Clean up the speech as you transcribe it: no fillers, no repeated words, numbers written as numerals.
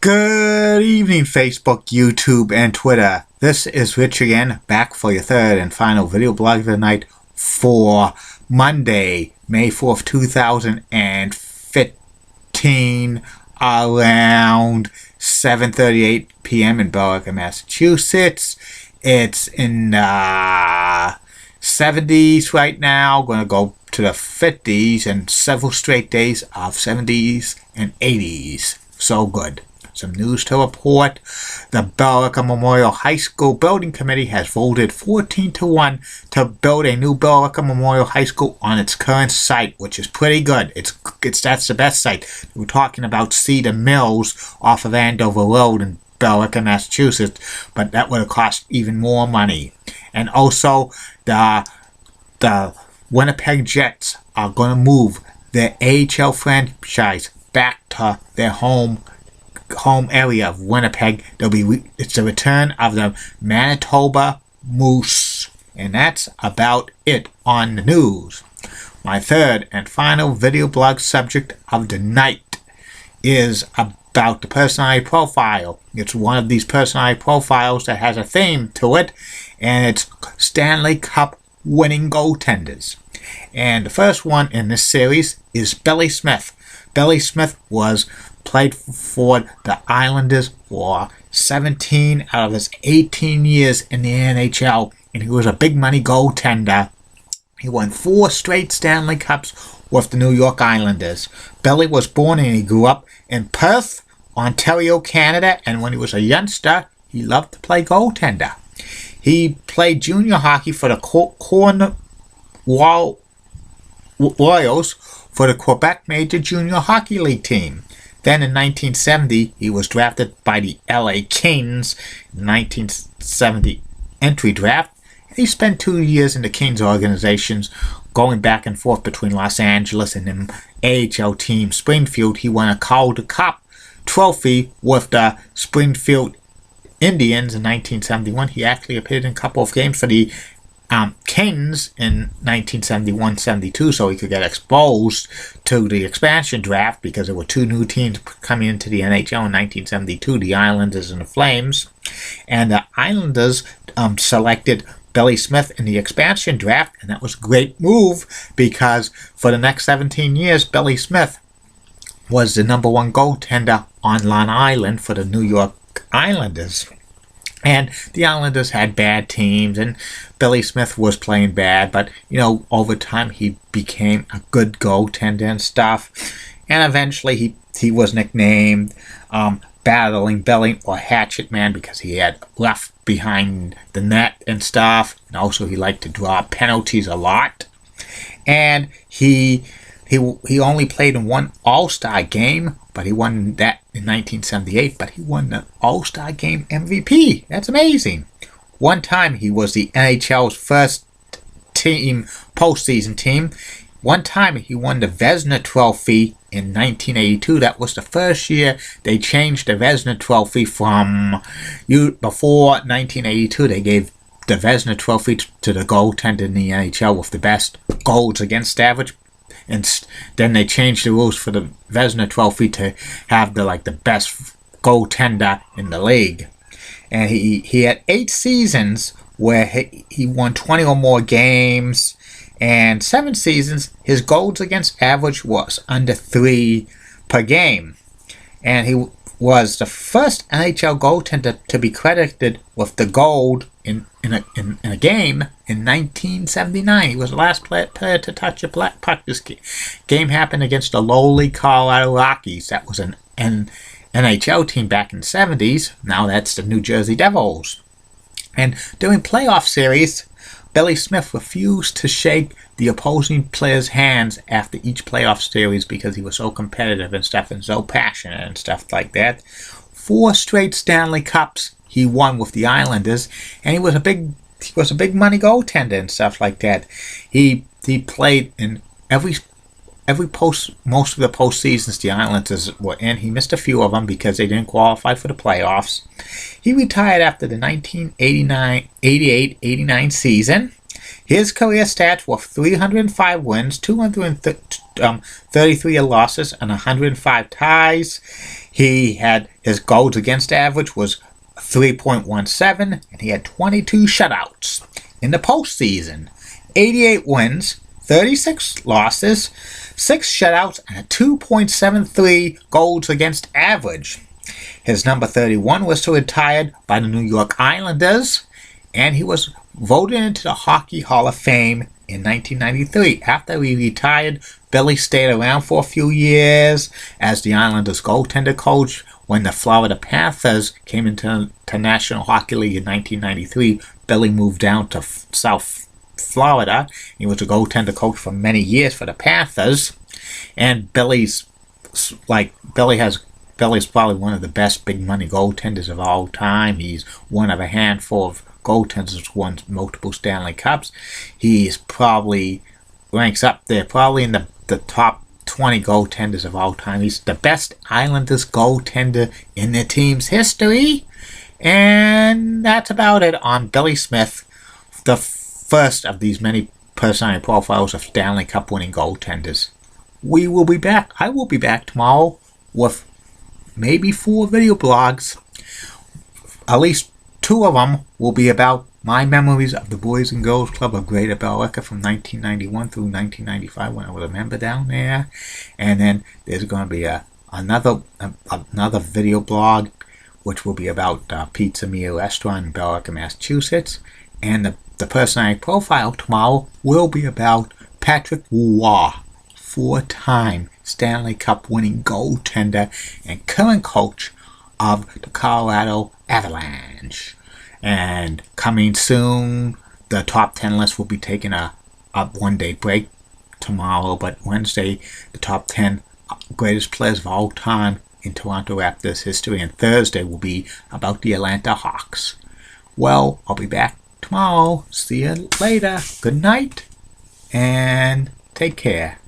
Good evening, Facebook, YouTube, and Twitter. This is Rich again, back for your third and final video blog of the night for Monday, May 4th, 2015, around 7:38 p.m. in Billerica, Massachusetts. It's in the 70s right now, going to go to the 50s and several straight days of 70s and 80s. So good. Some news to report. The Billerica Memorial High School Building Committee has voted 14-1 to build a new Billerica Memorial High School on its current site, which is pretty good. That's the best site. We're talking about Cedar Mills off of Andover Road in Billerica, Massachusetts, but that would have cost even more money. And also, the Winnipeg Jets are going to move their AHL franchise back to their home area of Winnipeg. It's the return of the Manitoba Moose. And that's about it on the news. My third and final video blog subject of the night is about the personality profile. It's one of these personality profiles that has a theme to it, and it's Stanley Cup winning goaltenders. And the first one in this series is Billy Smith. Billy Smith played for the Islanders for 17 out of his 18 years in the NHL, and he was a big money goaltender. He won 4 straight Stanley Cups with the New York Islanders. Billy was born and he grew up in Perth, Ontario, Canada, and when he was a youngster, he loved to play goaltender. He played junior hockey for the Royals for the Quebec Major Junior Hockey League team. Then in 1970, he was drafted by the LA Kings in the 1970 entry draft. He spent 2 years in the Kings organizations, going back and forth between Los Angeles and the AHL team Springfield. He won a Calder Cup trophy with the Springfield Indians in 1971. He actually appeared in a couple of games for the Kings in 1971-72, so he could get exposed to the expansion draft because there were 2 new teams coming into the NHL in 1972, the Islanders and the Flames. And the Islanders selected Billy Smith in the expansion draft, and that was a great move because for the next 17 years, Billy Smith was the number 1 goaltender on Long Island for the New York Islanders. And the Islanders had bad teams, and Billy Smith was playing bad, but, over time he became a good goaltender and stuff. And eventually he was nicknamed Battling Billy or Hatchet Man because he had left behind the net and stuff. And also he liked to draw penalties a lot. And he only played in 1 All-Star game, but he won that in 1978, but he won the All-Star Game MVP. That's amazing. One time he was the NHL's first postseason team. One time he won the Vezina Trophy in 1982. That was the first year they changed the Vezina Trophy from before 1982. They gave the Vezina Trophy to the goaltender in the NHL with the best goals against average. And then they changed the rules for the Vezina Trophy to have the best goaltender in the league. And he had 8 seasons where he won 20 or more games. And 7 seasons, his goals against average was under 3 per game. And he was the first NHL goaltender to be credited with the gold in a game in 1979. He was the last player to touch a puck. This game happened against the lowly Colorado Rockies. That was an NHL team back in the 70s. Now that's the New Jersey Devils. And during playoff series, Billy Smith refused to shake the opposing players' hands after each playoff series because he was so competitive and stuff and so passionate and stuff like that. 4 straight Stanley Cups he won with the Islanders, and he was a big money goaltender and stuff like that. He played in most of the postseasons the Islanders were in. He missed a few of them because they didn't qualify for the playoffs. He retired after the 1988-89 season. His career stats were 305 wins, 230 33 losses and 105 ties. He had his goals against average was 3.17, and he had 22 shutouts. In the postseason, 88 wins, 36 losses, 6 shutouts, and a 2.73 goals against average. His number 31 was retired by the New York Islanders, and he was voted into the Hockey Hall of Fame in 1993. After he retired, Billy stayed around for a few years as the Islanders goaltender coach. When the Florida Panthers came into National Hockey League in 1993, Billy moved down to South Florida. He was a goaltender coach for many years for the Panthers, and Billy's probably one of the best big money goaltenders of all time. He's one of a handful of goaltenders who won multiple Stanley Cups. He's probably ranks up there, probably in the top 20 goaltenders of all time. He's the best Islanders goaltender in their team's history. And that's about it on Billy Smith, the first of these many personality profiles of Stanley Cup winning goaltenders. We will be back. I will be back tomorrow with maybe 4 video blogs. At least 2 of them will be about my memories of the Boys and Girls Club of Greater Billerica from 1991 through 1995 when I was a member down there. And then there's going to be another video blog which will be about Pizza Mia Restaurant in Billerica, Massachusetts. And the personality profile tomorrow will be about Patrick Roy, 4-time Stanley Cup winning goaltender and current coach of the Colorado Avalanche. And coming soon, the top 10 list will be taking a 1-day break tomorrow, but Wednesday, the top 10 greatest players of all time in Toronto Raptors history, and Thursday will be about the Atlanta Hawks. Well, I'll be back tomorrow. See you later. Good night, and take care.